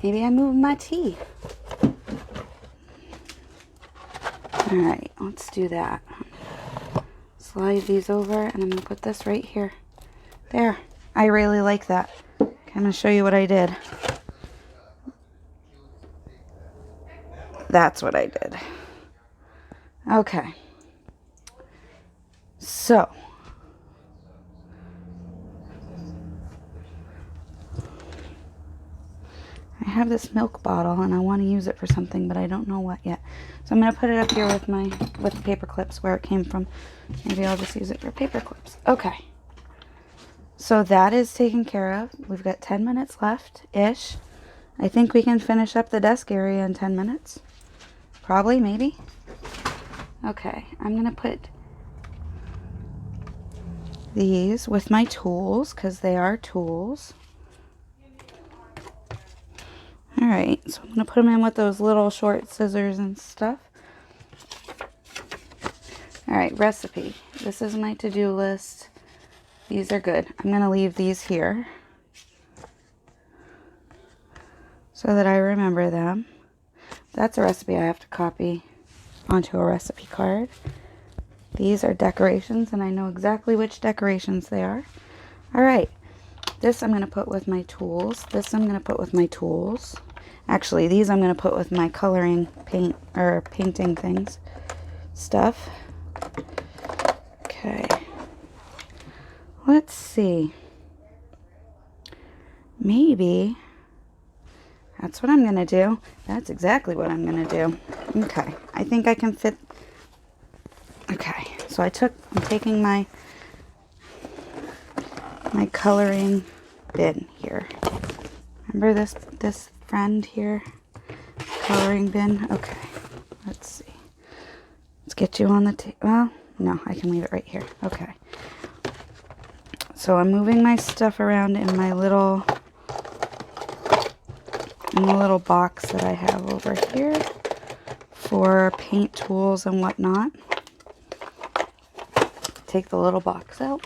Maybe I moved my tea. Alright, let's do that. Slide these over, and I'm going to put this right here. There. I really like that. Okay, I'm going to show you what I did. That's what I did. Okay. So. I have this milk bottle and I want to use it for something, but I don't know what yet. So I'm going to put it up here with the paper clips where it came from. Maybe I'll just use it for paper clips. Okay. So that is taken care of. We've got 10 minutes left-ish. I think we can finish up the desk area in 10 minutes. Probably, maybe. Okay, I'm going to put these with my tools, because they are tools. All right, so I'm going to put them in with those little short scissors and stuff. All right, recipe. This is my to-do list. These are good. I'm going to leave these here so that I remember them. That's a recipe I have to copy onto a recipe card. These are decorations, and I know exactly which decorations they are. All right, this I'm going to put with my tools. This I'm going to put with my tools. Actually, these I'm going to put with my coloring paint or painting things stuff. Okay. Let's see. Maybe that's what I'm going to do. That's exactly what I'm going to do. Okay. I think I can fit. Okay. So I'm taking my coloring bin here. Remember this friend here? Coloring bin. Okay. Let's see. Let's get you on the table. Well, no, I can leave it right here. Okay. So I'm moving my stuff around in my little box that I have over here for paint tools and whatnot. Take the little box out.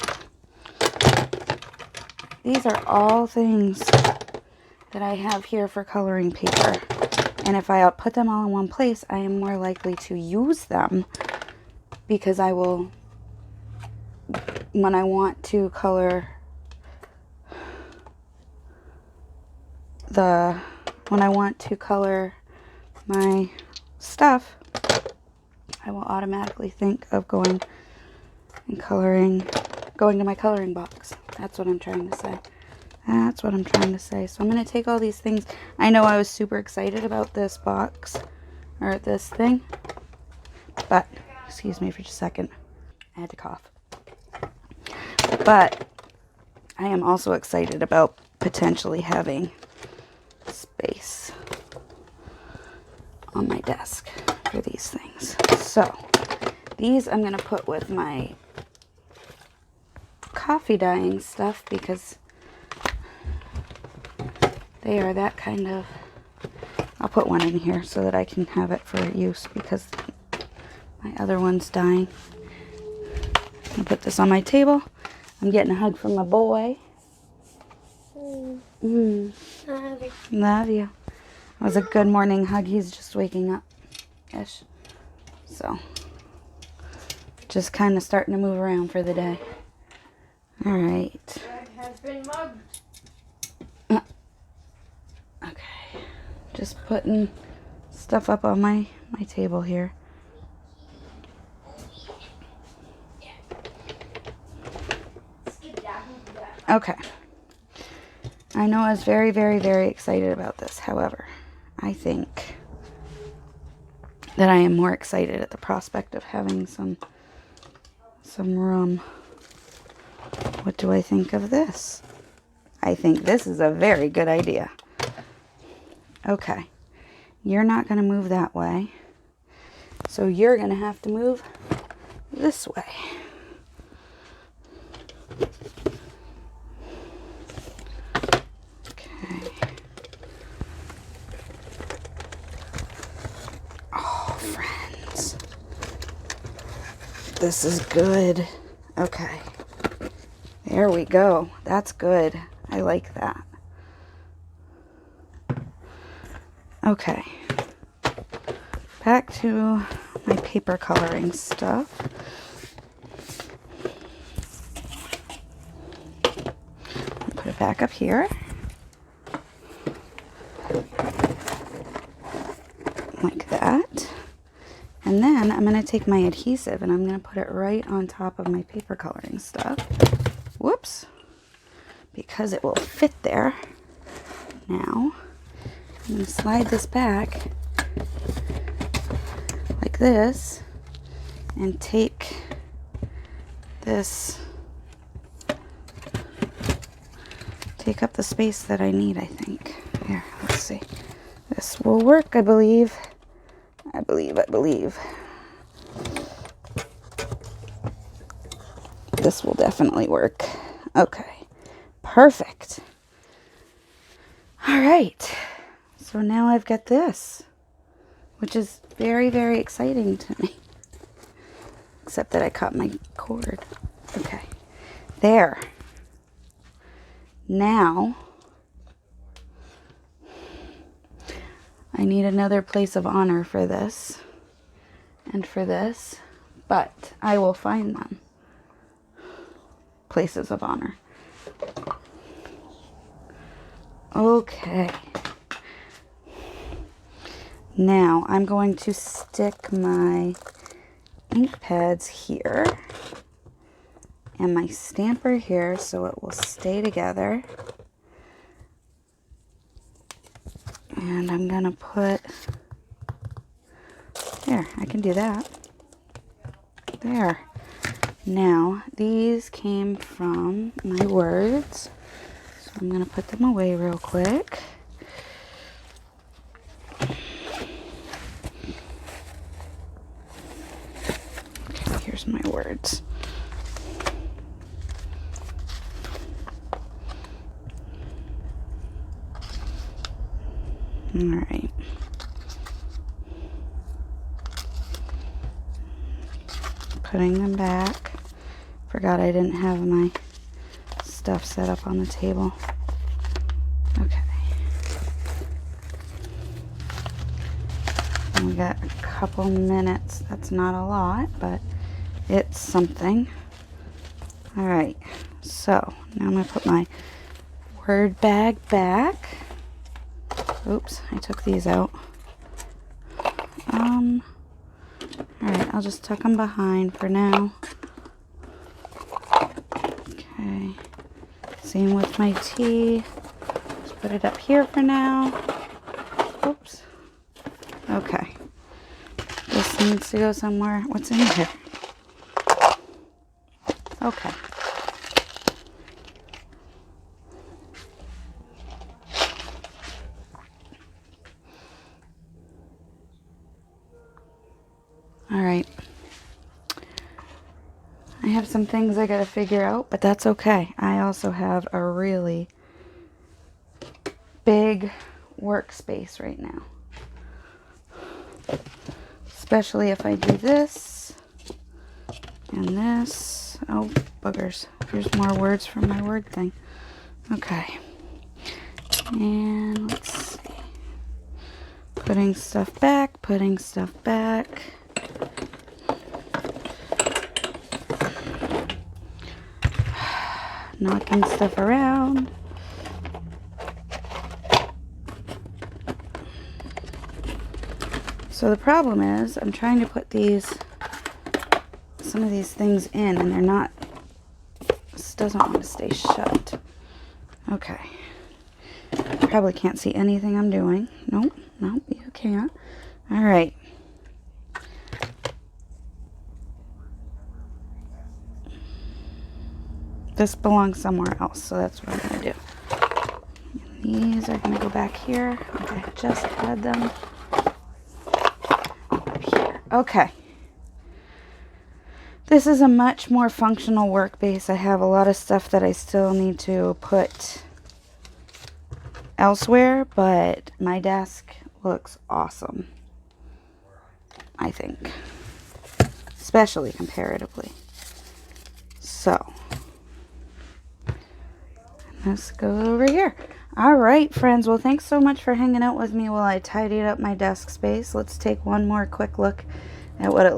These are all things that I have here for coloring paper. And if I put them all in one place, I am more likely to use them because I will, when I want to color my stuff, I will automatically think of going to my coloring box. That's what I'm trying to say. That's what I'm trying to say. So I'm going to take all these things. I know I was super excited about this box, or this thing, but, excuse me for just a second. I had to cough. But I am also excited about potentially having space on my desk for these things. So these I'm going to put with my coffee dyeing stuff because they are that kind of. I'll put one in here so that I can have it for use because my other one's dying. I'll put this on my table. I'm getting a hug from my boy. Love you. It was a good morning hug. He's just waking up ish. So just kind of starting to move around for the day. All right. Dad has been mugged. Okay. Just putting stuff up on my table here. Okay. I know I was very, very, very excited about this. However, I think that I am more excited at the prospect of having some room. What do I think of this? I think this is a very good idea. Okay. You're not going to move that way. So you're going to have to move this way. Okay. Oh, friends. This is good. Okay. There we go. That's good. I like that. Okay. Back to my paper coloring stuff. Put it back up here. Like that. And then I'm going to take my adhesive and I'm going to put it right on top of my paper coloring stuff. Whoops. Because it will fit there. Now, I'm going to slide this back like this and take this, take up the space that I need, I think. Here, let's see. This will work, I believe. I believe. This will definitely work. Okay. Perfect. All right. So now I've got this, which is very, very exciting to me. Except that I cut my cord. Okay. There. Now, I need another place of honor for this and for this, but I will find them. Places of honor. Okay. Now I'm going to stick my ink pads here and my stamper here so it will stay together. And I'm gonna put, there, I can do that. There. Now, these came from my words, so I'm gonna put them away real quick. Okay, here's my words. All right. Putting them back. Forgot I didn't have my stuff set up on the table. Okay. And we got a couple minutes. That's not a lot, but it's something. All right. So now I'm going to put my word bag back. Oops, I took these out. Alright, I'll just tuck them behind for now. Okay. Same with my tea. Just put it up here for now. Oops. Okay. This needs to go somewhere. What's in here? Okay. All right. I have some things I gotta figure out, but that's okay. I also have a really big workspace right now. Especially if I do this and this. Oh, boogers. Here's more words from my word thing. Okay. And let's see. Putting stuff back, putting stuff back. Knocking stuff around. So the problem is I'm trying to put some of these things in and they're not, this doesn't want to stay shut. Okay. You probably can't see anything I'm doing. Nope, you can't. All right. This belongs somewhere else, so that's what I'm going to do. And these are going to go back here. Okay, I just had them up here. Okay. This is a much more functional work base. I have a lot of stuff that I still need to put elsewhere, but my desk looks awesome, I think, especially comparatively. So let's go over here. All right, friends. Well, thanks so much for hanging out with me while I tidied up my desk space. Let's take one more quick look at what it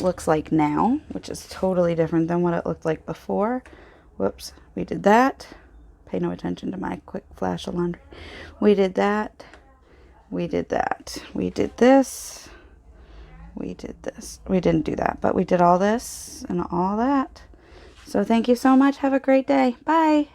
looks like now, which is totally different than what it looked like before. Whoops, we did that. Pay no attention to my quick flash of laundry. We did that. We did that. We did this. We did this. We didn't do that, but we did all this and all that. So thank you so much. Have a great day. Bye.